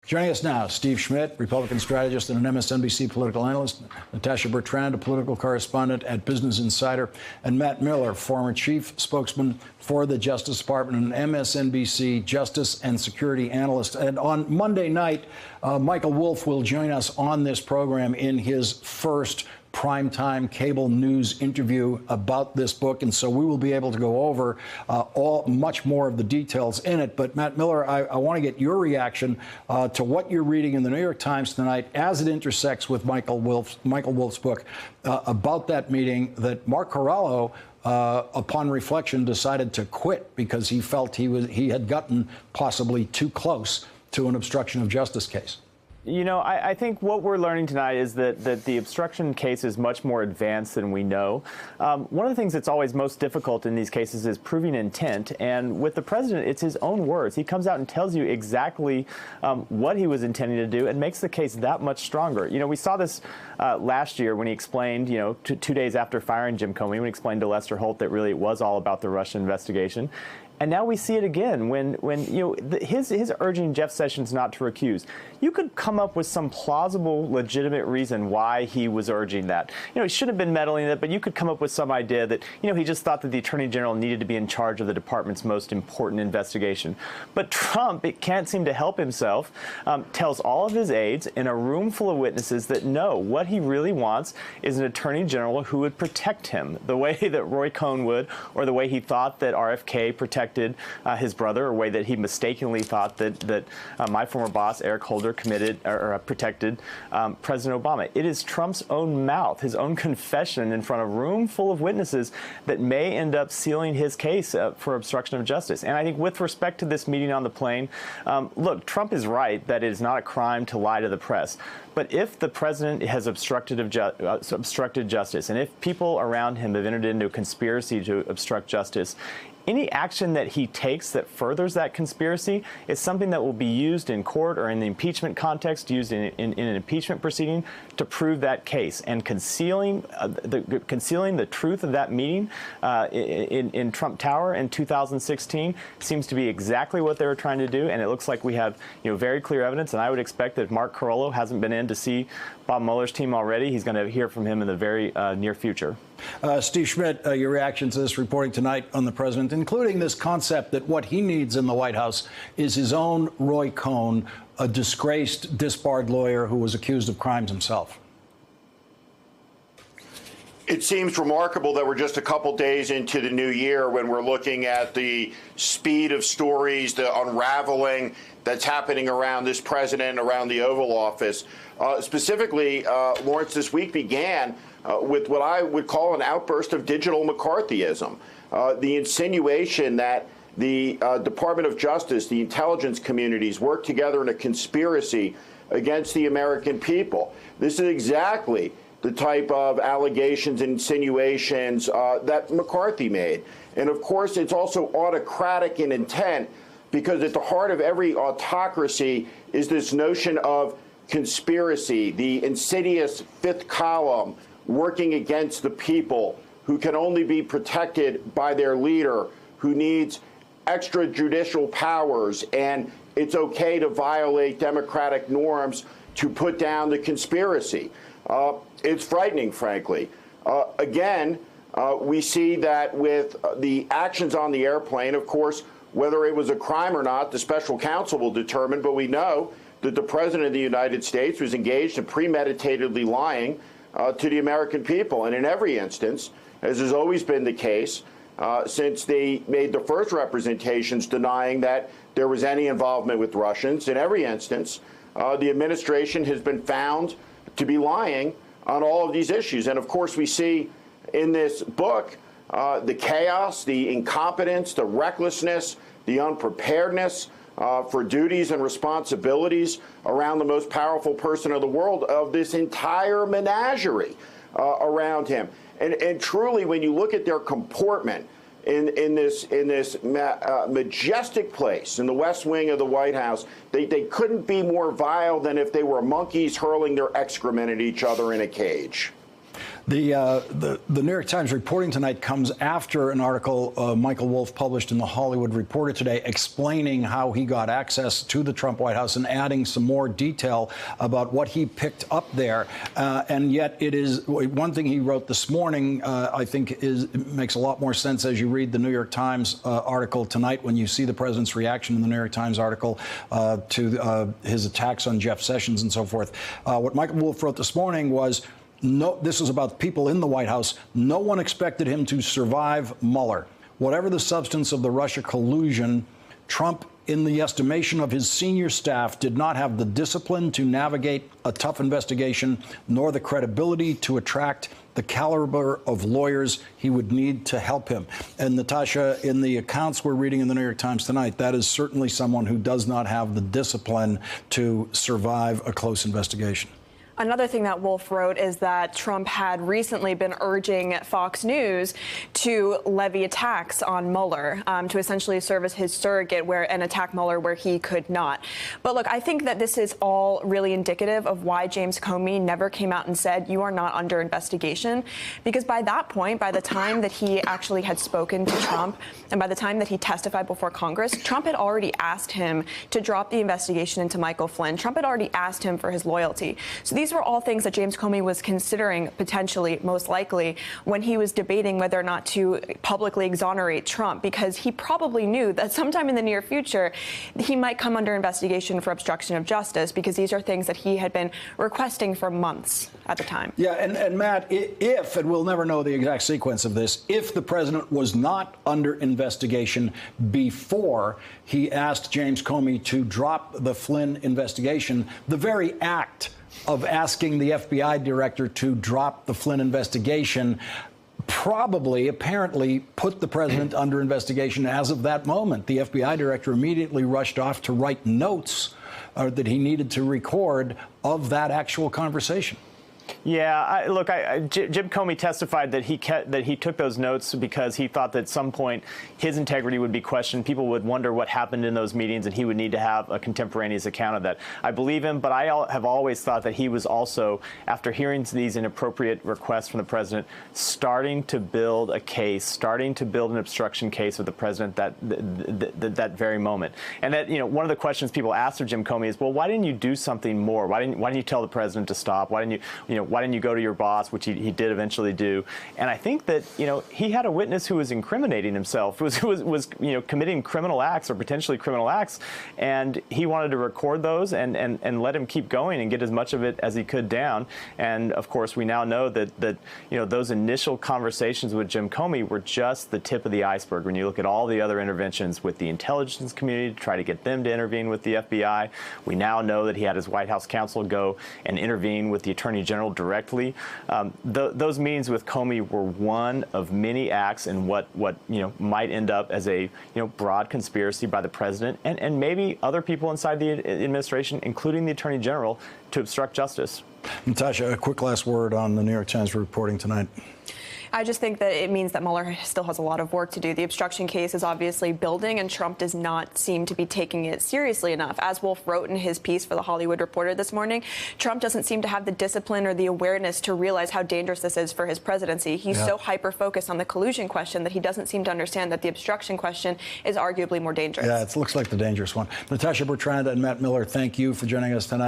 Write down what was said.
Joining us now, Steve Schmidt, Republican strategist and an MSNBC political analyst, Natasha Bertrand, a political correspondent at Business Insider, and Matt Miller, former chief spokesman for the Justice Department and MSNBC justice and security analyst. And on Monday night, Michael Wolff will join us on this program in his first primetime cable news interview about this book, and so we will be able to go over much more of the details in it. But Matt Miller, I want to get your reaction to what you're reading in the New York Times tonight as it intersects with Michael Wolff's book about that meeting that Mark Corallo, upon reflection, decided to quit because he felt he had gotten possibly too close to an obstruction of justice case. You know, I think what we're learning tonight is that the obstruction case is much more advanced than we know. One of the things that's always most difficult in these cases is proving intent. And with the president, it's his own words. He comes out and tells you exactly what he was intending to do and makes the case that much stronger. You know, we saw this last year when he explained, you know, 2 days after firing Jim Comey, when he explained to Lester Holt that really it was all about the Russia investigation. And now we see it again when you know, his urging Jeff Sessions not to recuse. You could come up with some plausible, legitimate reason why he was urging that. You know, he shouldn't have been meddling in it, but you could come up with some idea that, you know, he just thought that the Attorney General needed to be in charge of the department's most important investigation. But Trump, it can't seem to help himself, tells all of his aides in a room full of witnesses that no, what he really wants is an Attorney General who would protect him the way that Roy Cohn would, or the way he thought that RFK protected his brother, or way that he mistakenly thought that my former boss, Eric Holder, protected President Obama. It is Trump's own mouth, his own confession in front of a room full of witnesses that may end up sealing his case for obstruction of justice. And I think with respect to this meeting on the plane, look, Trump is right that it is not a crime to lie to the press. But if the president has obstructed justice, and if people around him have entered into a conspiracy to obstruct justice, any action that he takes that furthers that conspiracy is something that will be used in court or in the impeachment context, used in an impeachment proceeding to prove that case. And concealing the truth of that meeting in Trump Tower in 2016 seems to be exactly what they were trying to do. And it looks like we have, you know, very clear evidence. And I would expect that if Mark Corallo hasn't been in to see Bob Mueller's team already, he's going to hear from him in the very near future. Steve Schmidt, your reaction to this reporting tonight on the president, including this concept that what he needs in the White House is his own Roy Cohn, a disgraced, disbarred lawyer who was accused of crimes himself. It seems remarkable that we're just a couple days into the new year when we're looking at the speed of stories, the unraveling that's happening around this president, around the Oval Office. Specifically, Lawrence, this week began with what I would call an outburst of digital McCarthyism. The insinuation that the Department of Justice, the intelligence communities work together in a conspiracy against the American people. This is exactly the type of allegations and insinuations that McCarthy made. And of course, it's also autocratic in intent, because at the heart of every autocracy is this notion of conspiracy, the insidious fifth column working against the people, who can only be protected by their leader, who needs extrajudicial powers, and it's okay to violate democratic norms to put down the conspiracy. It's frightening, frankly. Again, we see that with the actions on the airplane. Of course, whether it was a crime or not, the special counsel will determine, but we know that the president of the United States was engaged in premeditatedly lying to the American people. And in every instance, as has always been the case, since they made the first representations denying that there was any involvement with Russians, in every instance, the administration has been found to be lying on all of these issues. And of course, we see in this book the chaos, the incompetence, the recklessness, the unpreparedness for duties and responsibilities around the most powerful person in the world of this entire menagerie around him. And truly, when you look at their comportment in this majestic place in the West Wing of the White House, they couldn't be more vile than if they were monkeys hurling their excrement at each other in a cage. The New York Times reporting tonight comes after an article Michael Wolff published in The Hollywood Reporter today explaining how he got access to the Trump White House and adding some more detail about what he picked up there. And yet it is one thing he wrote this morning, I think makes a lot more sense as you read the New York Times article tonight when you see the president's reaction in the New York Times article to his attacks on Jeff Sessions and so forth. What Michael Wolff wrote this morning was, no, this is about people in the White House. No one expected him to survive Mueller. Whatever the substance of the Russia collusion, Trump, in the estimation of his senior staff, did not have the discipline to navigate a tough investigation, nor the credibility to attract the caliber of lawyers he would need to help him. And Natasha, in the accounts we're reading in the New York Times tonight, that is certainly someone who does not have the discipline to survive a close investigation. Another thing that Wolff wrote is that Trump had recently been urging Fox News to levy a tax on Mueller, to essentially serve as his surrogate and attack Mueller where he could not. But look, I think that this is all really indicative of why James Comey never came out and said, you are not under investigation. Because by that point, by the time that he actually had spoken to Trump and by the time that he testified before Congress, Trump had already asked him to drop the investigation into Michael Flynn. Trump had already asked him for his loyalty. So these were all things that James Comey was considering potentially, most likely, when he was debating whether or not to publicly exonerate Trump, because he probably knew that sometime in the near future he might come under investigation for obstruction of justice, because these are things that he had been requesting for months at the time. Yeah, and Matt, if, and we'll never know the exact sequence of this, if the president was not under investigation before he asked James Comey to drop the Flynn investigation, the very act of asking the FBI director to drop the Flynn investigation apparently put the president under investigation as of that moment. The FBI director immediately rushed off to write notes that he needed to record of that actual conversation. Yeah, Jim Comey testified that he took those notes because he thought that at some point his integrity would be questioned. People would wonder what happened in those meetings, and he would need to have a contemporaneous account of that. I believe him, but I have always thought that he was also, after hearing these inappropriate requests from the president, starting to build a case, starting to build an obstruction case with the president that very moment. And that, one of the questions people asked of Jim Comey is, well, why didn't you do something more? Why didn't you tell the president to stop? Why didn't you, why didn't you go to your boss, which he did eventually do? And I think that, he had a witness who was incriminating himself, was committing criminal acts or potentially criminal acts, and he wanted to record those and let him keep going and get as much of it as he could down. And of course, we now know that those initial conversations with Jim Comey were just the tip of the iceberg. When you look at all the other interventions with the intelligence community to try to get them to intervene with the FBI, we now know that he had his White House counsel go and intervene with the Attorney General directly. Those meetings with Comey were one of many acts in what might end up as a broad conspiracy by the president and maybe other people inside the administration, including the Attorney General, to obstruct justice. Natasha, a quick last word on the New York Times reporting tonight. I just think that it means that Mueller still has a lot of work to do. The obstruction case is obviously building, and Trump does not seem to be taking it seriously enough. As Wolff wrote in his piece for The Hollywood Reporter this morning, Trump doesn't seem to have the discipline or the awareness to realize how dangerous this is for his presidency. He's so hyper-focused on the collusion question that he doesn't seem to understand that the obstruction question is arguably more dangerous. Yeah, it looks like the dangerous one. Natasha Bertrand and Matt Miller, thank you for joining us tonight.